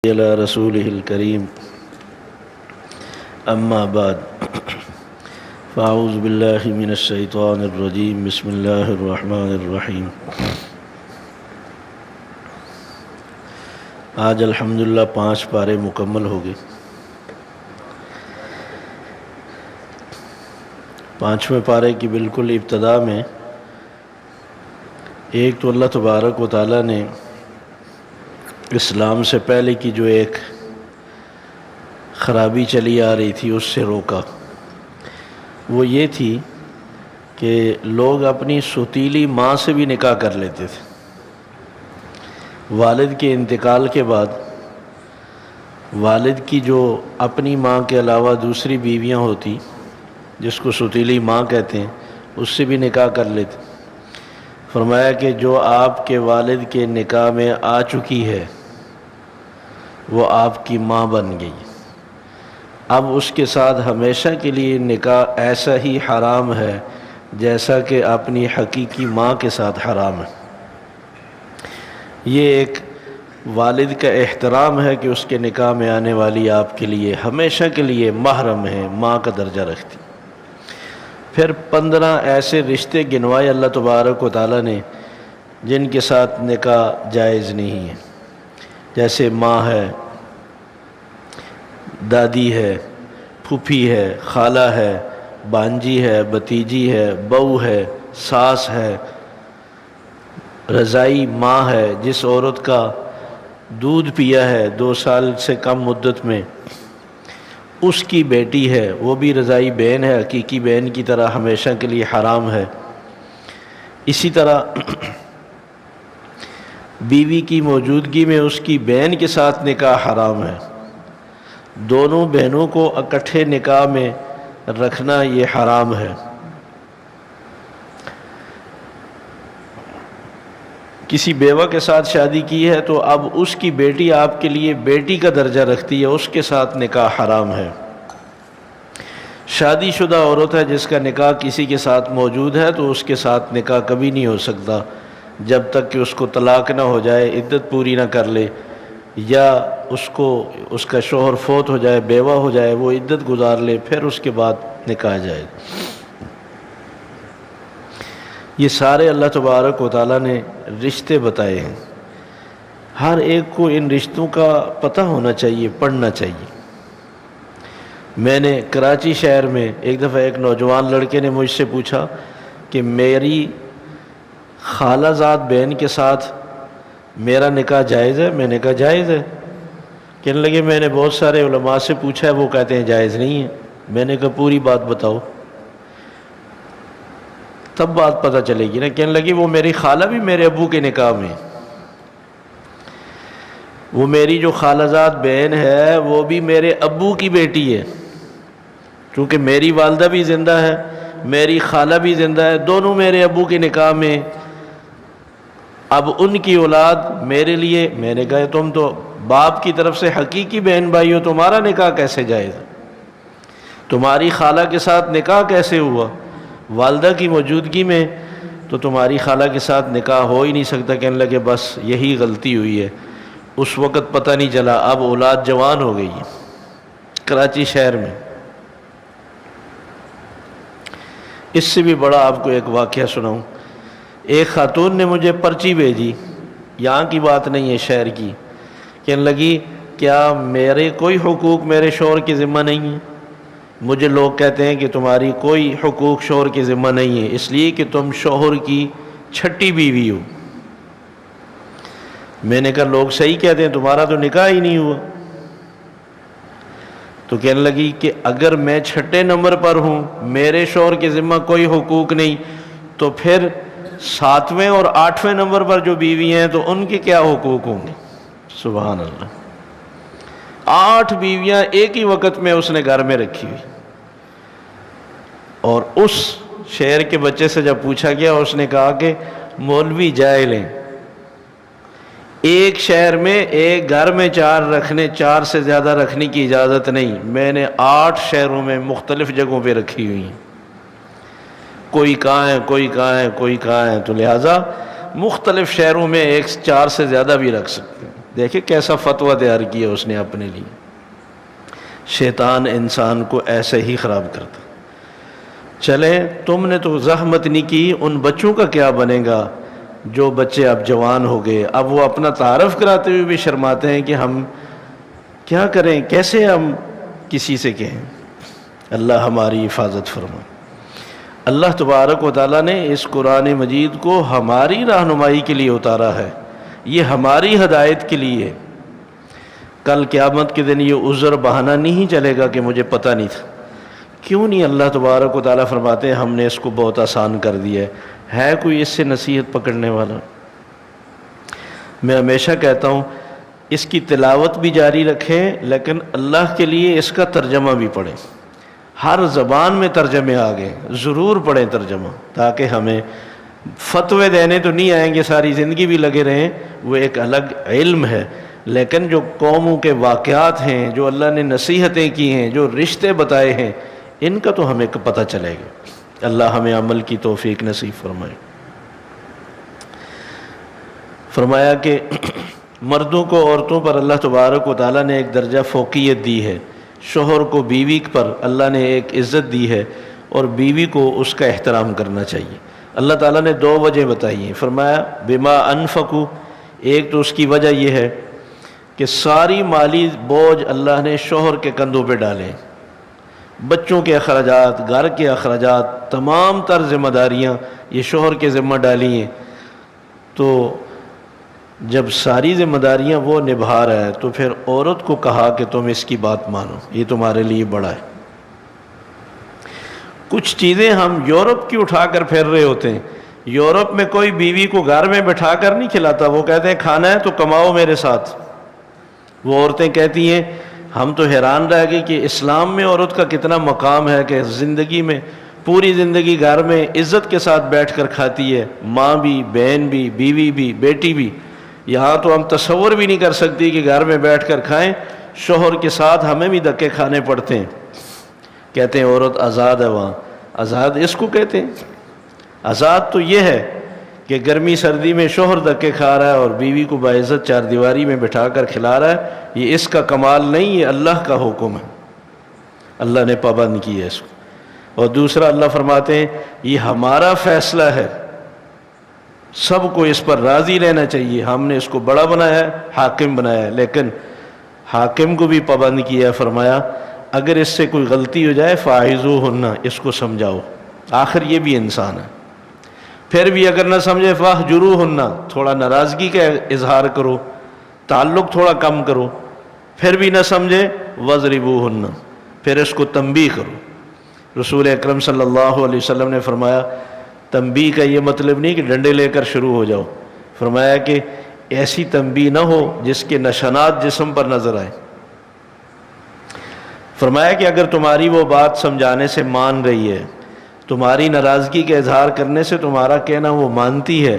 علی رسولہ الکریم اما بعد فاعوذ باللہ من الشیطان الرجیم بسم اللہ الرحمن الرحیم۔ آج الحمدللہ 5 پارے مکمل ہو گئے۔ 5ویں پارے کی بالکل ابتدا میں ایک تو اللہ تبارک و تعالیٰ نے اسلام سے پہلے کی جو ایک خرابی چلی آ رہی تھی اس سے روکا۔ وہ یہ تھی کہ لوگ اپنی سوتیلی ماں سے بھی نکاح کر لیتے تھے۔ والد کے انتقال کے بعد والد کی جو اپنی ماں کے علاوہ دوسری بیویاں ہوتی جس کو سوتیلی ماں کہتے ہیں اس سے بھی نکاح کر لیتے۔ فرمایا کہ جو آپ کے والد کے نکاح میں آ چکی ہے وہ آپ کی ماں بن گئی، اب اس کے ساتھ ہمیشہ کے لیے نکاح ایسا ہی حرام ہے جیسا کہ اپنی حقیقی ماں کے ساتھ حرام ہے۔ یہ ایک والد کا احترام ہے کہ اس کے نکاح میں آنے والی آپ کے لیے ہمیشہ کے لیے محرم ہے، ماں کا درجہ رکھتی۔ پھر 15 ایسے رشتے گنوائے اللہ تبارک و تعالیٰ نے جن کے ساتھ نکاح جائز نہیں ہے، جیسے ماں ہے، دادی ہے، پھوپھی ہے، خالہ ہے، بانجی ہے، بھتیجی ہے، بہو ہے، ساس ہے، رضائی ماں ہے، جس عورت کا دودھ پیا ہے 2 سال سے کم مدت میں اس کی بیٹی ہے، وہ بھی رضائی بہن ہے، حقیقی بہن کی طرح ہمیشہ کے لیے حرام ہے۔ اسی طرح بیوی کی موجودگی میں اس کی بہن کے ساتھ نکاح حرام ہے۔ دونوں بہنوں کو اکٹھے نکاح میں رکھنا یہ حرام ہے۔ کسی بیوہ کے ساتھ شادی کی ہے تو اب اس کی بیٹی آپ کے لیے بیٹی کا درجہ رکھتی ہے، اس کے ساتھ نکاح حرام ہے۔ شادی شدہ عورت ہے جس کا نکاح کسی کے ساتھ موجود ہے تو اس کے ساتھ نکاح کبھی نہیں ہو سکتا جب تک کہ اس کو طلاق نہ ہو جائے، عدت پوری نہ کر لے، یا اس کا شوہر فوت ہو جائے، بیوہ ہو جائے، وہ عدت گزار لے، پھر اس کے بعد نکاح جائے۔ یہ سارے اللہ تبارک و تعالیٰ نے رشتے بتائے ہیں۔ ہر ایک کو ان رشتوں کا پتہ ہونا چاہیے، پڑھنا چاہیے۔ میں نے کراچی شہر میں ایک دفعہ ایک نوجوان لڑکے نے مجھ سے پوچھا کہ میری خالہ زاد بہن کے ساتھ میرا نکاح جائز ہے؟ میں نے کہا جائز ہے۔ کہنے لگے میں نے بہت سارے علماء سے پوچھا ہے، وہ کہتے ہیں جائز نہیں ہے۔ میں نے کہا پوری بات بتاؤ، تب بات پتہ چلے گی نا۔ کہنے لگی وہ میری خالہ بھی میرے ابو کے نکاح میں، وہ میری جو خالہ زاد بہن ہے وہ بھی میرے ابو کی بیٹی ہے، کیونکہ میری والدہ بھی زندہ ہے، میری خالہ بھی زندہ ہے، دونوں میرے ابو کے نکاح میں، اب ان کی اولاد میرے لیے۔ میں نے کہا تم تو باپ کی طرف سے حقیقی بہن بھائی ہو، تمہارا نکاح کیسے جائز ہے؟ تمہاری خالہ کے ساتھ نکاح کیسے ہوا والدہ کی موجودگی میں؟ تو تمہاری خالہ کے ساتھ نکاح ہو ہی نہیں سکتا۔ کہنے لگے بس یہی غلطی ہوئی ہے، اس وقت پتہ نہیں چلا، اب اولاد جوان ہو گئی ہے۔ کراچی شہر میں اس سے بھی بڑا آپ کو ایک واقعہ سناؤں۔ ایک خاتون نے مجھے پرچی بھیجی، یہاں کی بات نہیں ہے، شہر کی۔ کہنے لگی کیا میرے کوئی حقوق میرے شوہر کے ذمہ نہیں ہیں؟ مجھے لوگ کہتے ہیں کہ تمہاری کوئی حقوق شوہر کے ذمہ نہیں ہے، اس لیے کہ تم شوہر کی چھٹی بیوی ہو۔ میں نے کہا لوگ صحیح کہتے ہیں، تمہارا تو نکاح ہی نہیں ہوا۔ تو کہنے لگی کہ اگر میں 6 نمبر پر ہوں، میرے شوہر کے ذمہ کوئی حقوق نہیں، تو پھر 7ویں اور 8ویں نمبر پر جو بیوی ہیں تو ان کے کیا حقوق ہوں گے؟ سبحان اللہ۔ 8 بیویاں ایک ہی وقت میں اس نے گھر میں رکھی ہوئی، اور اس شہر کے بچے سے جب پوچھا گیا اس نے کہا کہ مولوی جاہل ہیں، ایک شہر میں ایک گھر میں 4 سے زیادہ رکھنے کی اجازت نہیں، میں نے 8 شہروں میں مختلف جگہوں پہ رکھی ہوئی ہیں، کوئی کہاں ہے، کوئی کہاں ہے، کوئی کہاں ہے، تو لہٰذا مختلف شہروں میں 4 سے زیادہ بھی رکھ سکتے ہیں۔ دیکھیں کیسا فتویٰ تیار کیا اس نے اپنے لیے. شیطان انسان کو ایسے ہی خراب کرتا. چلیں تم نے تو زحمت نہیں کی، ان بچوں کا کیا بنے گا جو بچے اب جوان ہو گئے. اب وہ اپنا تعارف کراتے ہوئے بھی شرماتے ہیں کہ ہم کیا کریں، کیسے ہم کسی سے کہیں. اللہ ہماری حفاظت فرمائے. اللہ تبارک و تعالیٰ نے اس قرآن مجید کو ہماری رہنمائی کے لیے اتارا ہے، یہ ہماری ہدایت کے لیے. کل قیامت کے دن یہ عذر بہانہ نہیں چلے گا کہ مجھے پتہ نہیں تھا. کیوں نہیں؟ اللہ تبارک و تعالیٰ فرماتے ہیں ہم نے اس کو بہت آسان کر دیا ہے کوئی اس سے نصیحت پکڑنے والا؟ میں ہمیشہ کہتا ہوں اس کی تلاوت بھی جاری رکھیں، لیکن اللہ کے لیے اس کا ترجمہ بھی پڑھیں. ہر زبان میں ترجمے آ گئے، ضرور پڑھیں ترجمہ، تاکہ ہمیں فتوے دینے تو نہیں آئیں گے ساری زندگی بھی لگے رہیں، وہ ایک الگ علم ہے. لیکن جو قوموں کے واقعات ہیں، جو اللہ نے نصیحتیں کی ہیں، جو رشتے بتائے ہیں، ان کا تو ہمیں پتہ چلے گا. اللہ ہمیں عمل کی توفیق نصیب فرمائے. فرمایا کہ مردوں کو عورتوں پر اللہ تبارک و تعالیٰ نے ایک درجہ فوقیت دی ہے. شوہر کو بیوی پر اللہ نے ایک عزت دی ہے، اور بیوی کو اس کا احترام کرنا چاہیے. اللہ تعالیٰ نے 2 وجہ بتائی ہیں. فرمایا بما انفقوا، ایک تو اس کی وجہ یہ ہے کہ ساری مالی بوجھ اللہ نے شوہر کے کندھوں پہ ڈالے. بچوں کے اخراجات، گھر کے اخراجات، تمام تر ذمہ داریاں یہ شوہر کے ذمہ ڈالی ہیں. تو جب ساری ذمہ داریاں وہ نبھا رہا ہے تو پھر عورت کو کہا کہ تم اس کی بات مانو، یہ تمہارے لیے بڑا ہے. کچھ چیزیں ہم یورپ کی اٹھا کر پھر رہے ہوتے ہیں. یورپ میں کوئی بیوی کو گھر میں بٹھا کر نہیں کھلاتا، وہ کہتے ہیں کھانا ہے تو کماؤ میرے ساتھ. وہ عورتیں کہتی ہیں، ہم تو حیران رہ گئے کہ اسلام میں عورت کا کتنا مقام ہے کہ زندگی میں پوری زندگی گھر میں عزت کے ساتھ بیٹھ کر کھاتی ہے، ماں بھی، بہن بھی، بیوی بھی، بیٹی بھی. یہاں تو ہم تصور بھی نہیں کر سکتی کہ گھر میں بیٹھ کر کھائیں، شوہر کے ساتھ ہمیں بھی دھکے کھانے پڑتے ہیں. کہتے ہیں عورت آزاد ہے وہاں. آزاد اس کو کہتے ہیں؟ آزاد تو یہ ہے کہ گرمی سردی میں شوہر دھکے کھا رہا ہے اور بیوی کو باعزت 4 دیواری میں بٹھا کر کھلا رہا ہے. یہ اس کا کمال نہیں، یہ اللہ کا حکم ہے، اللہ نے پابند کیا ہے اس کو. اور دوسرا اللہ فرماتے ہیں یہ ہمارا فیصلہ ہے، سب کو اس پر راضی رہنا چاہیے. ہم نے اس کو بڑا بنایا ہے، حاکم بنایا ہے، لیکن حاکم کو بھی پابند کیا ہے. فرمایا اگر اس سے کوئی غلطی ہو جائے فاعظوہن، اس کو سمجھاؤ، آخر یہ بھی انسان ہے. پھر بھی اگر نہ سمجھے فاہجروہن، تھوڑا ناراضگی کا اظہار کرو، تعلق تھوڑا کم کرو. پھر بھی نہ سمجھے وضربوہن، پھر اس کو تنبیہ کرو. رسول اکرم صلی اللہ علیہ وسلم نے فرمایا تنبیہ کا یہ مطلب نہیں کہ ڈنڈے لے کر شروع ہو جاؤ. فرمایا کہ ایسی تنبیہ نہ ہو جس کے نشانات جسم پر نظر آئے. فرمایا کہ اگر تمہاری وہ بات سمجھانے سے مان رہی ہے، تمہاری ناراضگی کا اظہار کرنے سے تمہارا کہنا وہ مانتی ہے،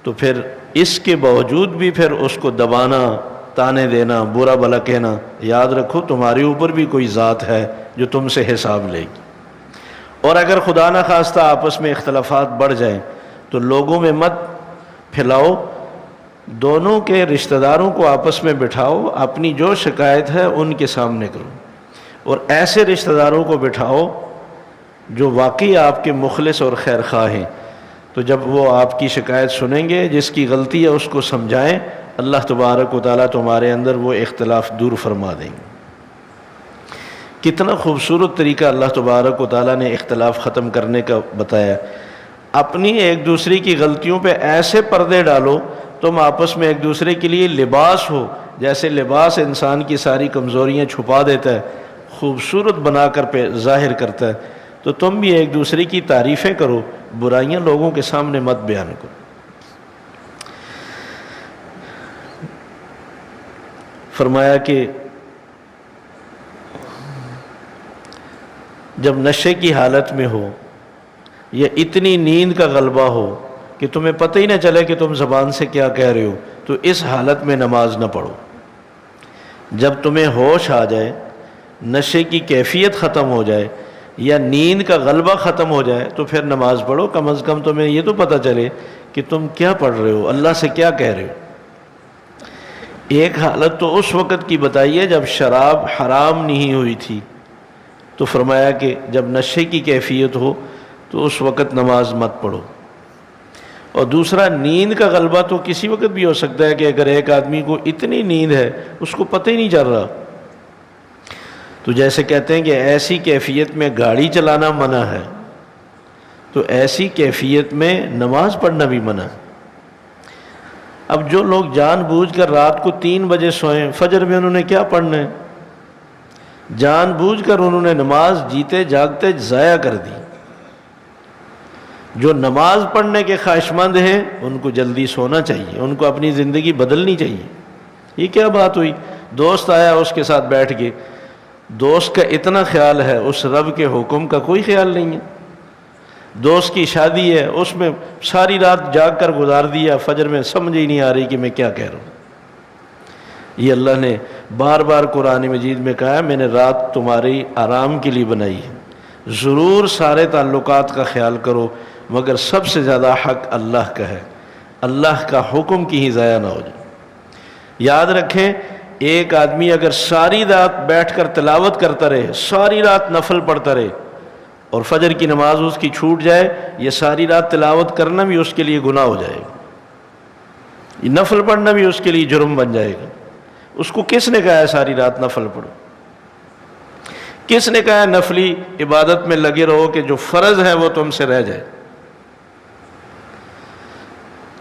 تو پھر اس کے باوجود بھی پھر اس کو دبانا، تانے دینا، برا بھلا کہنا، یاد رکھو تمہارے اوپر بھی کوئی ذات ہے جو تم سے حساب لے گی. اور اگر خدا نہ خواستہ آپس میں اختلافات بڑھ جائیں تو لوگوں میں مت پھیلاؤ، دونوں کے رشتہ داروں کو آپس میں بٹھاؤ، اپنی جو شکایت ہے ان کے سامنے کرو. اور ایسے رشتہ داروں کو بٹھاؤ جو واقعی آپ کے مخلص اور خیر خواہ ہیں. تو جب وہ آپ کی شکایت سنیں گے، جس کی غلطی ہے اس کو سمجھائیں، اللہ تبارک و تعالیٰ تمہارے اندر وہ اختلاف دور فرما دیں گے. کتنا خوبصورت طریقہ اللہ تبارک و تعالیٰ نے اختلاف ختم کرنے کا بتایا. اپنی ایک دوسرے کی غلطیوں پہ ایسے پردے ڈالو تم آپس میں ایک دوسرے کے لیے لباس ہو. جیسے لباس انسان کی ساری کمزوریاں چھپا دیتا ہے، خوبصورت بنا کر پہ ظاہر کرتا ہے، تو تم بھی ایک دوسرے کی تعریفیں کرو، برائیاں لوگوں کے سامنے مت بیان کرو. فرمایا کہ جب نشے کی حالت میں ہو یا اتنی نیند کا غلبہ ہو کہ تمہیں پتہ ہی نہ چلے کہ تم زبان سے کیا کہہ رہے ہو، تو اس حالت میں نماز نہ پڑھو. جب تمہیں ہوش آ جائے، نشے کی کیفیت ختم ہو جائے یا نیند کا غلبہ ختم ہو جائے تو پھر نماز پڑھو. کم از کم تمہیں یہ تو پتہ چلے کہ تم کیا پڑھ رہے ہو، اللہ سے کیا کہہ رہے ہو. ایک حالت تو اس وقت کی بتائی ہے جب شراب حرام نہیں ہوئی تھی، تو فرمایا کہ جب نشے کی کیفیت ہو تو اس وقت نماز مت پڑھو۔ اور دوسرا، نیند کا غلبہ تو کسی وقت بھی ہو سکتا ہے کہ اگر ایک آدمی کو اتنی نیند ہے اس کو پتہ ہی نہیں چل رہا، تو جیسے کہتے ہیں کہ ایسی کیفیت میں گاڑی چلانا منع ہے، تو ایسی کیفیت میں نماز پڑھنا بھی منع ہے۔ اب جو لوگ جان بوجھ کر رات کو 3 بجے سوئیں، فجر میں انہوں نے کیا پڑھنا ہے؟ جان بوجھ کر انہوں نے نماز جیتے جاگتے ضائع کر دی۔ جو نماز پڑھنے کے خواہش مند ہیں ان کو جلدی سونا چاہیے، ان کو اپنی زندگی بدلنی چاہیے۔ یہ کیا بات ہوئی؟ دوست آیا، اس کے ساتھ بیٹھ کے، دوست کا اتنا خیال ہے، اس رب کے حکم کا کوئی خیال نہیں ہے۔ دوست کی شادی ہے، اس میں ساری رات جاگ کر گزار دیا، فجر میں سمجھ ہی نہیں آ رہی کہ میں کیا کہہ رہا ہوں۔ یہ اللہ نے بار بار قرآن مجید میں کہا ہے، میں نے رات تمہاری آرام کے لیے بنائی ہے، ضرور سارے تعلقات کا خیال کرو، مگر سب سے زیادہ حق اللہ کا ہے، اللہ کا حکم کی ہی ضائع نہ ہو جائے۔ یاد رکھیں، ایک آدمی اگر ساری رات بیٹھ کر تلاوت کرتا رہے، ساری رات نفل پڑھتا رہے، اور فجر کی نماز اس کی چھوٹ جائے، یہ ساری رات تلاوت کرنا بھی اس کے لیے گناہ ہو جائے گا، یہ نفل پڑھنا بھی اس کے لیے جرم بن جائے گا۔ اس کو کس نے کہا ہے ساری رات نفل پڑھو؟ کس نے کہا ہے نفلی عبادت میں لگے رہو کہ جو فرض ہے وہ تم سے رہ جائے؟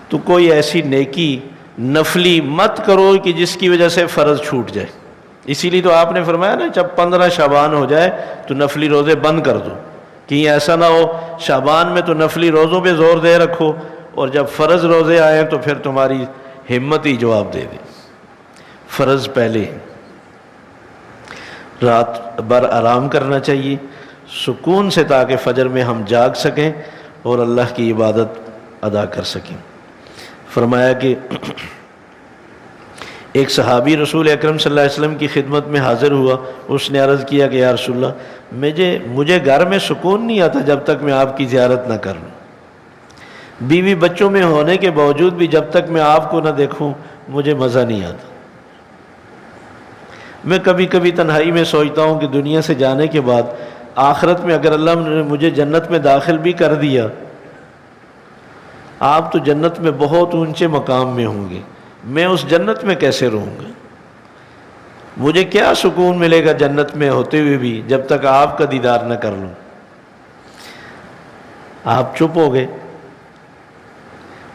تو کوئی ایسی نیکی نفلی مت کرو کہ جس کی وجہ سے فرض چھوٹ جائے۔ اسی لیے تو آپ نے فرمایا نا، جب 15 شعبان ہو جائے تو نفلی روزے بند کر دو، کہیں ایسا نہ ہو شعبان میں تو نفلی روزوں پہ زور دے رکھو اور جب فرض روزے آئیں تو پھر تمہاری ہمت ہی جواب دے دے۔ فرض پہلے، رات بھر آرام کرنا چاہیے سکون سے، تاکہ فجر میں ہم جاگ سکیں اور اللہ کی عبادت ادا کر سکیں۔ فرمایا کہ ایک صحابی رسول اکرم صلی اللہ علیہ وسلم کی خدمت میں حاضر ہوا، اس نے عرض کیا کہ یا رسول اللہ، مجھے گھر میں سکون نہیں آتا جب تک میں آپ کی زیارت نہ کروں، بیوی بچوں میں ہونے کے باوجود بھی جب تک میں آپ کو نہ دیکھوں مجھے مزہ نہیں آتا۔ میں کبھی کبھی تنہائی میں سوچتا ہوں کہ دنیا سے جانے کے بعد آخرت میں اگر اللہ نے مجھے جنت میں داخل بھی کر دیا، آپ تو جنت میں بہت اونچے مقام میں ہوں گے، میں اس جنت میں کیسے رہوں گا؟ مجھے کیا سکون ملے گا جنت میں ہوتے ہوئے بھی جب تک آپ کا دیدار نہ کر لوں؟ آپ چپ ہو گئے۔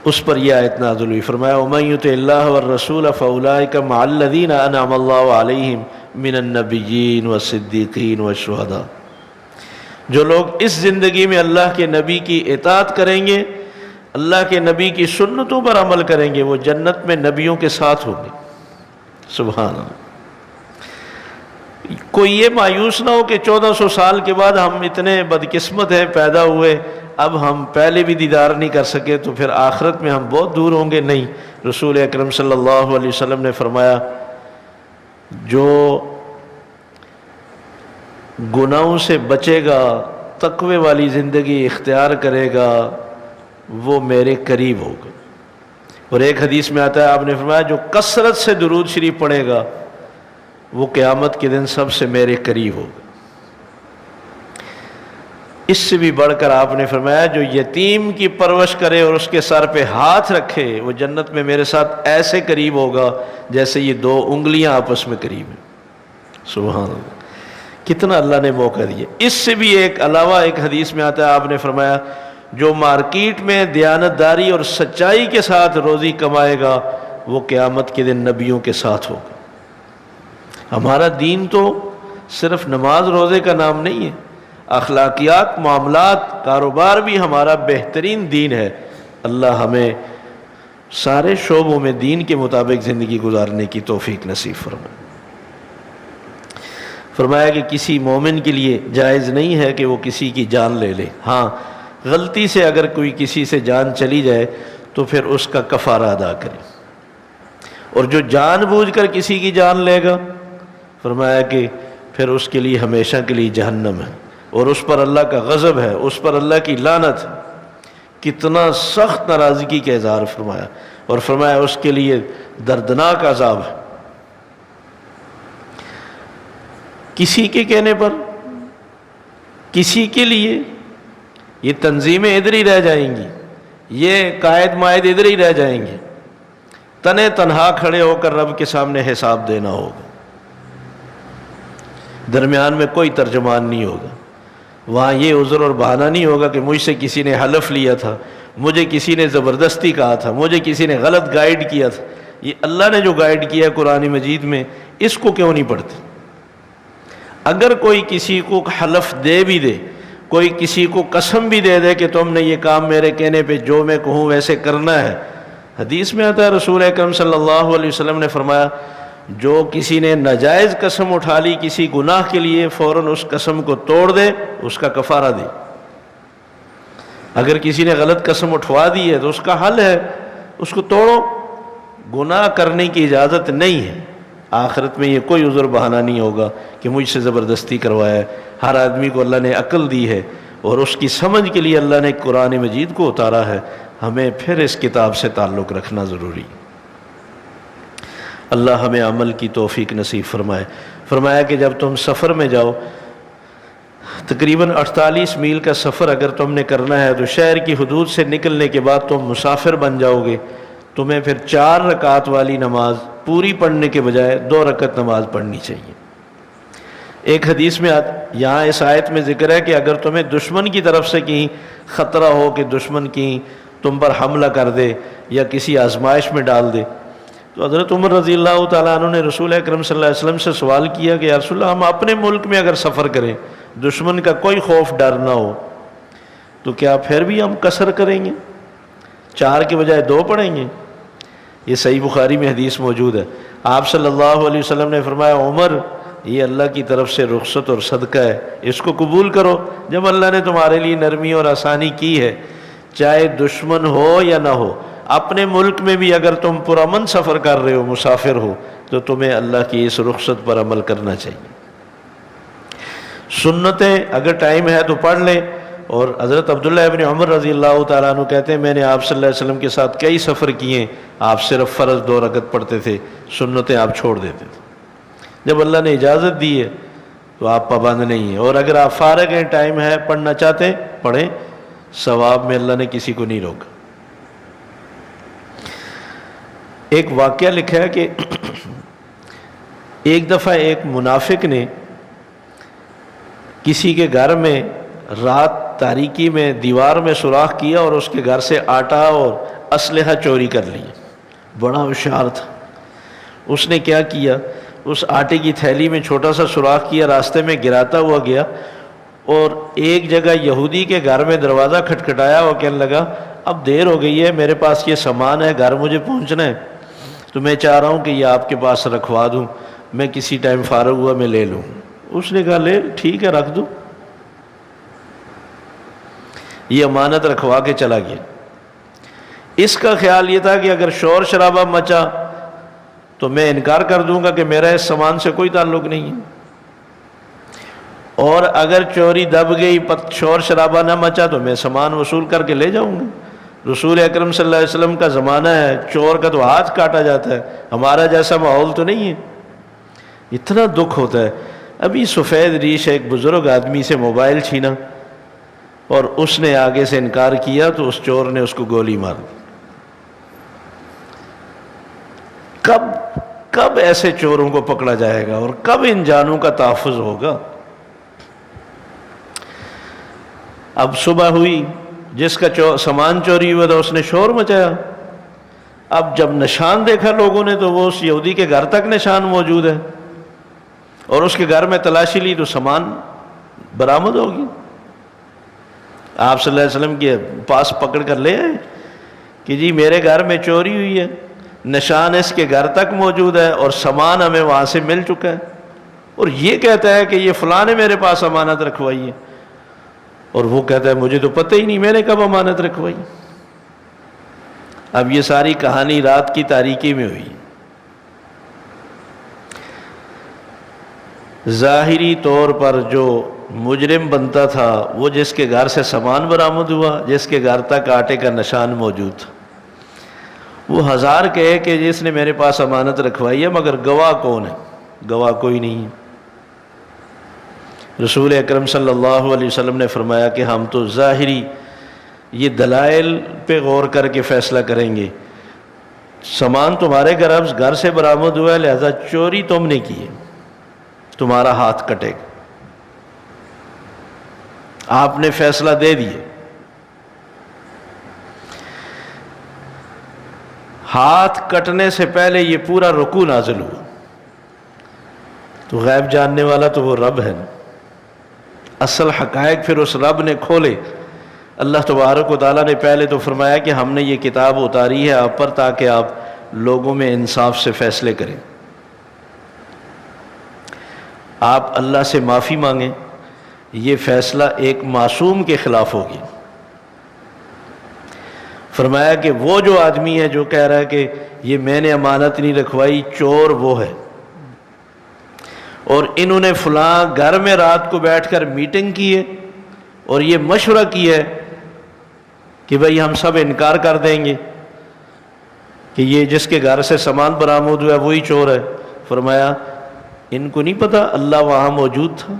اس پر یہ آیت نازل ہوئی، فرمایا وَمَن يُطِعِ اللَّهَ وَالرَّسُولَ فَأُولَٰئِكَ مَعَ الَّذِينَ أَنْعَمَ اللَّهُ عَلَيْهِمْ مِنَ النَّبِيِّينَ وَالصِّدِّيقِينَ وَالشُّهَدَاءِ۔ جو لوگ اس زندگی میں اللہ کے نبی کی اطاعت کریں گے، اللہ کے نبی کی سنتوں پر عمل کریں گے، وہ جنت میں نبیوں کے ساتھ ہوں گے۔ سبحان اللہ۔ کوئی یہ مایوس نہ ہو کہ 1400 سال کے بعد ہم اتنے بدقسمت ہیں پیدا ہوئے، اب ہم پہلے بھی دیدار نہیں کر سکے تو پھر آخرت میں ہم بہت دور ہوں گے۔ نہیں، رسول اکرم صلی اللہ علیہ وسلم نے فرمایا جو گناہوں سے بچے گا، تقوی والی زندگی اختیار کرے گا، وہ میرے قریب ہوگا۔ اور ایک حدیث میں آتا ہے، آپ نے فرمایا جو کثرت سے درود شریف پڑھے گا وہ قیامت کے دن سب سے میرے قریب ہوگا۔ اس سے بھی بڑھ کر آپ نے فرمایا جو یتیم کی پرورش کرے اور اس کے سر پہ ہاتھ رکھے وہ جنت میں میرے ساتھ ایسے قریب ہوگا جیسے یہ 2 انگلیاں آپس میں قریب ہیں۔ سبحان اللہ، کتنا اللہ نے موقع دیا۔ اس سے بھی ایک علاوہ ایک حدیث میں آتا ہے، آپ نے فرمایا جو مارکیٹ میں دیانتداری اور سچائی کے ساتھ روزی کمائے گا وہ قیامت کے دن نبیوں کے ساتھ ہوگا۔ ہمارا دین تو صرف نماز روزے کا نام نہیں ہے، اخلاقیات، معاملات، کاروبار بھی ہمارا بہترین دین ہے۔ اللہ ہمیں سارے شعبوں میں دین کے مطابق زندگی گزارنے کی توفیق نصیب فرمائے۔ فرمایا کہ کسی مومن کے لیے جائز نہیں ہے کہ وہ کسی کی جان لے لے، ہاں غلطی سے اگر کوئی کسی سے جان چلی جائے تو پھر اس کا کفارہ ادا کرے، اور جو جان بوجھ کر کسی کی جان لے گا فرمایا کہ پھر اس کے لیے ہمیشہ کے لیے جہنم ہے، اور اس پر اللہ کا غضب ہے، اس پر اللہ کی لعنت ہے۔ کتنا سخت ناراضگی کا اظہار فرمایا، اور فرمایا اس کے لیے دردناک عذاب ہے۔ کسی کے کہنے پر، کسی کے لیے، یہ تنظیمیں ادھر ہی رہ جائیں گی، یہ قائد مائد ادھر ہی رہ جائیں گے، تنے تنہا کھڑے ہو کر رب کے سامنے حساب دینا ہوگا، درمیان میں کوئی ترجمان نہیں ہوگا، وہاں یہ عذر اور بہانہ نہیں ہوگا کہ مجھ سے کسی نے حلف لیا تھا، مجھے کسی نے زبردستی کہا تھا، مجھے کسی نے غلط گائیڈ کیا تھا۔ یہ اللہ نے جو گائیڈ کیا ہے قرآن مجید میں، اس کو کیوں نہیں پڑھتے؟ اگر کوئی کسی کو حلف دے بھی دے، کوئی کسی کو قسم بھی دے دے کہ تم نے یہ کام میرے کہنے پہ جو میں کہوں ویسے کرنا ہے، حدیث میں آتا ہے رسول اکرم صلی اللہ علیہ وسلم نے فرمایا جو کسی نے ناجائز قسم اٹھا لی کسی گناہ کے لیے، فوراً اس قسم کو توڑ دے، اس کا کفارہ دے۔ اگر کسی نے غلط قسم اٹھوا دی ہے تو اس کا حل ہے اس کو توڑو، گناہ کرنے کی اجازت نہیں ہے۔ آخرت میں یہ کوئی عذر بہانہ نہیں ہوگا کہ مجھ سے زبردستی کروایا ہے۔ ہر آدمی کو اللہ نے عقل دی ہے اور اس کی سمجھ کے لیے اللہ نے قرآن مجید کو اتارا ہے، ہمیں پھر اس کتاب سے تعلق رکھنا ضروری۔ اللہ ہمیں عمل کی توفیق نصیب فرمائے۔ فرمایا کہ جب تم سفر میں جاؤ، تقریباً 48 میل کا سفر اگر تم نے کرنا ہے تو شہر کی حدود سے نکلنے کے بعد تم مسافر بن جاؤ گے، تمہیں پھر 4 رکعت والی نماز پوری پڑھنے کے بجائے 2 رکعت نماز پڑھنی چاہیے۔ ایک حدیث میں یہاں اس آیت میں ذکر ہے کہ اگر تمہیں دشمن کی طرف سے کہیں خطرہ ہو کہ دشمن کہیں تم پر حملہ کر دے یا کسی آزمائش میں ڈال دے، تو حضرت عمر رضی اللہ تعالیٰ عنہ نے رسول اکرم صلی اللہ علیہ وسلم سے سوال کیا کہ یا رسول اللہ، ہم اپنے ملک میں اگر سفر کریں، دشمن کا کوئی خوف ڈر نہ ہو، تو کیا پھر بھی ہم قصر کریں گے، 4 کے بجائے 2 پڑھیں گے؟ یہ صحیح بخاری میں حدیث موجود ہے۔ آپ صلی اللہ علیہ وسلم نے فرمایا عمر، یہ اللہ کی طرف سے رخصت اور صدقہ ہے، اس کو قبول کرو۔ جب اللہ نے تمہارے لیے نرمی اور آسانی کی ہے، چاہے دشمن ہو یا نہ ہو، اپنے ملک میں بھی اگر تم پرامن سفر کر رہے ہو، مسافر ہو، تو تمہیں اللہ کی اس رخصت پر عمل کرنا چاہیے۔ سنتیں اگر ٹائم ہے تو پڑھ لیں۔ اور حضرت عبداللہ ابن عمر رضی اللہ تعالیٰ عنہ کہتے ہیں میں نے آپ صلی اللہ علیہ وسلم کے ساتھ کئی سفر کیے، آپ صرف فرض 2 رکعت پڑھتے تھے، سنتیں آپ چھوڑ دیتے تھے۔ جب اللہ نے اجازت دی ہے تو آپ پابند نہیں ہیں، اور اگر آپ فارغ ہیں، ٹائم ہے، پڑھنا چاہتے ہیں پڑھیں، ثواب میں اللہ نے کسی کو نہیں روکا۔ ایک واقعہ لکھا ہے کہ ایک دفعہ ایک منافق نے کسی کے گھر میں رات تاریکی میں دیوار میں سوراخ کیا اور اس کے گھر سے آٹا اور اسلحہ چوری کر لیا۔ بڑا ہوشیار تھا۔ اس نے کیا کیا، اس آٹے کی تھیلی میں چھوٹا سا سوراخ کیا، راستے میں گراتا ہوا گیا اور ایک جگہ یہودی کے گھر میں دروازہ کھٹکھٹایا، وہ کہنے لگا اب دیر ہو گئی ہے، میرے پاس یہ سامان ہے، گھر مجھے پہنچنا ہے، تو میں چاہ رہا ہوں کہ یہ آپ کے پاس رکھوا دوں، میں کسی ٹائم فارغ ہوا میں لے لوں۔ اس نے کہا لے، ٹھیک ہے، رکھ دو۔ یہ امانت رکھوا کے چلا گیا۔ اس کا خیال یہ تھا کہ اگر شور شرابہ مچا تو میں انکار کر دوں گا کہ میرا اس سامان سے کوئی تعلق نہیں ہے، اور اگر چوری دب گئی، شور شرابہ نہ مچا تو میں سامان وصول کر کے لے جاؤں گا۔ رسول اکرم صلی اللہ علیہ وسلم کا زمانہ ہے، چور کا تو ہاتھ کاٹا جاتا ہے، ہمارا جیسا ماحول تو نہیں ہے۔ اتنا دکھ ہوتا ہے۔ ابھی سفید ریش ایک بزرگ آدمی سے موبائل چھینا اور اس نے آگے سے انکار کیا تو اس چور نے اس کو گولی مار دی۔ کب ایسے چوروں کو پکڑا جائے گا اور کب ان جانوں کا تحفظ ہوگا؟ اب صبح ہوئی، جس کا سامان چوری ہوا تھا اس نے شور مچایا، اب جب نشان دیکھا لوگوں نے تو وہ اس یہودی کے گھر تک نشان موجود ہے، اور اس کے گھر میں تلاشی لی تو سامان برآمد ہوگی۔ آپ صلی اللہ علیہ وسلم کے پاس پکڑ کر لے آئے کہ جی میرے گھر میں چوری ہوئی ہے، نشان اس کے گھر تک موجود ہے اور سامان ہمیں وہاں سے مل چکا ہے، اور یہ کہتا ہے کہ یہ فلاں نے میرے پاس امانت رکھوائی ہے، اور وہ کہتا ہے مجھے تو پتہ ہی نہیں میں نے کب امانت رکھوائی۔ اب یہ ساری کہانی رات کی تاریکی میں ہوئی۔ ظاہری طور پر جو مجرم بنتا تھا وہ جس کے گھر سے سامان برآمد ہوا، جس کے گھر تک آٹے کا نشان موجود تھا، وہ 1000 کہے کہ جس نے میرے پاس امانت رکھوائی ہے، مگر گواہ کون ہے؟ گواہ کوئی نہیں ہے۔ رسول اکرم صلی اللہ علیہ وسلم نے فرمایا کہ ہم تو ظاہری یہ دلائل پہ غور کر کے فیصلہ کریں گے، سامان تمہارے گھر سے برآمد ہوا ہے، لہذا چوری تم نے کی ہے، تمہارا ہاتھ کٹے گا۔ آپ نے فیصلہ دے دیے۔ ہاتھ کٹنے سے پہلے یہ پورا رکوع نازل ہوا، تو غیب جاننے والا تو وہ رب ہے نا، اصل حقائق پھر اس رب نے کھولے۔ اللہ تبارک و تعالیٰ نے پہلے تو فرمایا کہ ہم نے یہ کتاب اتاری ہے آپ پر تاکہ آپ لوگوں میں انصاف سے فیصلے کریں، آپ اللہ سے معافی مانگیں، یہ فیصلہ ایک معصوم کے خلاف ہوگی۔ فرمایا کہ وہ جو آدمی ہے جو کہہ رہا ہے کہ یہ میں نے امانت نہیں رکھوائی، چور وہ ہے، اور انہوں نے فلاں گھر میں رات کو بیٹھ کر میٹنگ کی ہے اور یہ مشورہ کیا ہے کہ بھئی ہم سب انکار کر دیں گے کہ یہ جس کے گھر سے سامان برآمد ہوا ہے وہی چور ہے۔ فرمایا ان کو نہیں پتہ اللہ وہاں موجود تھا،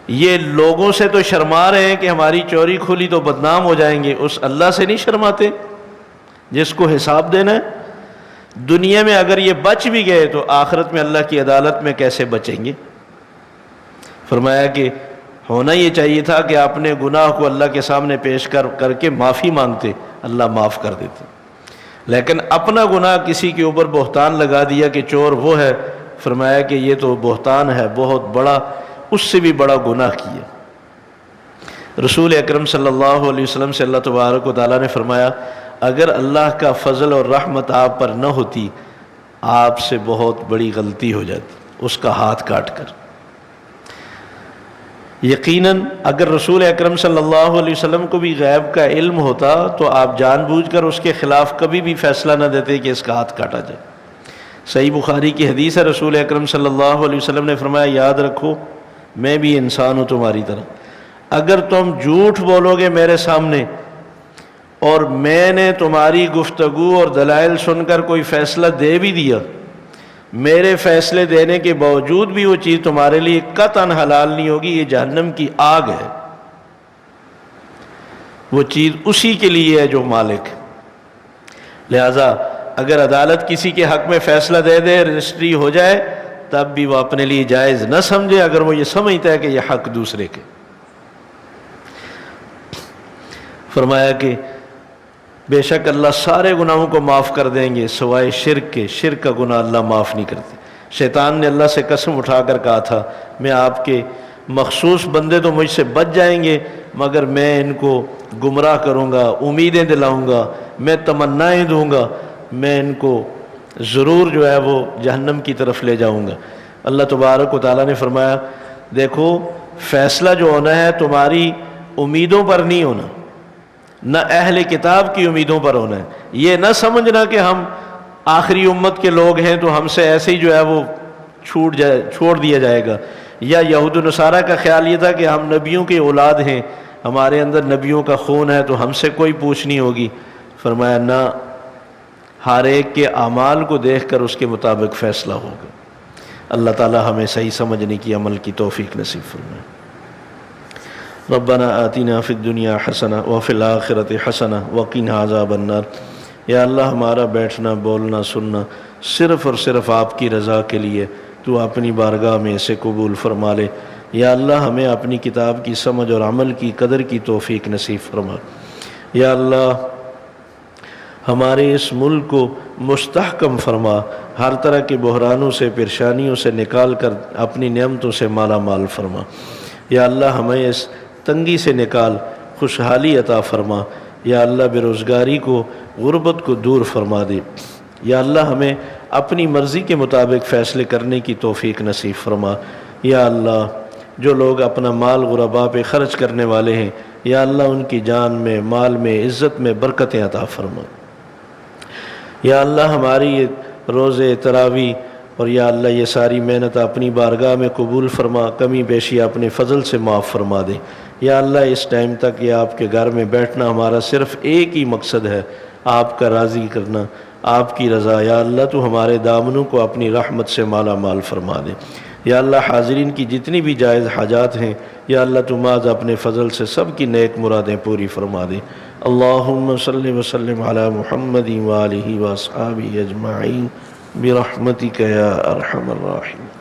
یہ لوگوں سے تو شرما رہے ہیں کہ ہماری چوری کھلی تو بدنام ہو جائیں گے، اس اللہ سے نہیں شرماتے جس کو حساب دینا ہے؟ دنیا میں اگر یہ بچ بھی گئے تو آخرت میں اللہ کی عدالت میں کیسے بچیں گے؟ فرمایا کہ ہونا یہ چاہیے تھا کہ اپنے گناہ کو اللہ کے سامنے پیش کر کے معافی مانگتے، اللہ معاف کر دیتے، لیکن اپنا گناہ کسی کے اوپر بہتان لگا دیا کہ چور وہ ہے۔ فرمایا کہ یہ تو بہتان ہے بہت بڑا، اس سے بھی بڑا گناہ کیا۔ رسول اکرم صلی اللہ علیہ وسلم سے اللہ تبارک و تعالیٰ نے فرمایا اگر اللہ کا فضل اور رحمت آپ پر نہ ہوتی آپ سے بہت بڑی غلطی ہو جاتی، اس کا ہاتھ کاٹ کر۔ یقیناً اگر رسول اکرم صلی اللہ علیہ وسلم کو بھی غیب کا علم ہوتا تو آپ جان بوجھ کر اس کے خلاف کبھی بھی فیصلہ نہ دیتے کہ اس کا ہاتھ کاٹا جائے۔ صحیح بخاری کی حدیث ہے، رسول اکرم صلی اللہ علیہ وسلم نے فرمایا یاد رکھو میں بھی انسان ہوں تمہاری طرح، اگر تم جھوٹ بولو گے میرے سامنے اور میں نے تمہاری گفتگو اور دلائل سن کر کوئی فیصلہ دے بھی دیا، میرے فیصلے دینے کے باوجود بھی وہ چیز تمہارے لیے قطعاً حلال نہیں ہوگی، یہ جہنم کی آگ ہے، وہ چیز اسی کے لیے ہے جو مالک ہے۔ لہذا اگر عدالت کسی کے حق میں فیصلہ دے دے، رجسٹری ہو جائے، تب بھی وہ اپنے لیے جائز نہ سمجھے اگر وہ یہ سمجھتا ہے کہ یہ حق دوسرے کے۔ فرمایا کہ بے شک اللہ سارے گناہوں کو معاف کر دیں گے سوائے شرک کے، شرک کا گناہ اللہ معاف نہیں کرتے۔ شیطان نے اللہ سے قسم اٹھا کر کہا تھا میں آپ کے مخصوص بندے تو مجھ سے بچ جائیں گے مگر میں ان کو گمراہ کروں گا، امیدیں دلاؤں گا، میں تمنائیں دوں گا، میں ان کو ضرور جو ہے وہ جہنم کی طرف لے جاؤں گا۔ اللہ تبارک و تعالیٰ نے فرمایا دیکھو فیصلہ جو ہونا ہے تمہاری امیدوں پر نہیں ہونا، نہ اہل کتاب کی امیدوں پر ہونا ہے۔ یہ نہ سمجھنا کہ ہم آخری امت کے لوگ ہیں تو ہم سے ایسے ہی جو ہے وہ چھوڑ دیا جائے گا، یا یہود و نصارہ کا خیال یہ تھا کہ ہم نبیوں کی اولاد ہیں، ہمارے اندر نبیوں کا خون ہے تو ہم سے کوئی پوچھ نہیں ہوگی۔ فرمایا نہ، ہر ایک کے اعمال کو دیکھ کر اس کے مطابق فیصلہ ہوگا۔ اللہ تعالی ہمیں صحیح سمجھنے کی عمل کی توفیق نصیب فرمائے۔ ربنا آتنا فی الدنیا حسنہ وفی الآخرۃ حسنہ وقنا عذاب النار۔ یا اللہ ہمارا بیٹھنا بولنا سننا صرف اور صرف آپ کی رضا کے لیے تو اپنی بارگاہ میں اسے قبول فرما لے۔ یا اللہ ہمیں اپنی کتاب کی سمجھ اور عمل کی قدر کی توفیق نصیب فرما۔ یا اللہ ہمارے اس ملک کو مستحکم فرما، ہر طرح کے بحرانوں سے پریشانیوں سے نکال کر اپنی نعمتوں سے مالا مال فرما۔ یا اللہ ہمیں اس تنگی سے نکال، خوشحالی عطا فرما۔ یا اللہ بے روزگاری کو، غربت کو دور فرما دے۔ یا اللہ ہمیں اپنی مرضی کے مطابق فیصلے کرنے کی توفیق نصیب فرما۔ یا اللہ جو لوگ اپنا مال غرباء پہ خرچ کرنے والے ہیں، یا اللہ ان کی جان میں، مال میں، عزت میں برکتیں عطا فرما۔ یا اللہ ہماری یہ روزے تراویح اور یا اللہ یہ ساری محنت اپنی بارگاہ میں قبول فرما، کمی بیشی اپنے فضل سے معاف فرما دے۔ یا اللہ اس ٹائم تک یہ آپ کے گھر میں بیٹھنا ہمارا صرف ایک ہی مقصد ہے، آپ کا راضی کرنا، آپ کی رضا۔ یا اللہ تو ہمارے دامنوں کو اپنی رحمت سے مالا مال فرما دے۔ یا اللہ حاضرین کی جتنی بھی جائز حاجات ہیں یا اللہ تم آج اپنے فضل سے سب کی نیک مرادیں پوری فرما دے. اللہم صلی وسلم علی محمد وآلہ واصحابہ اجمعین برحمتک یا ارحم الراحمین.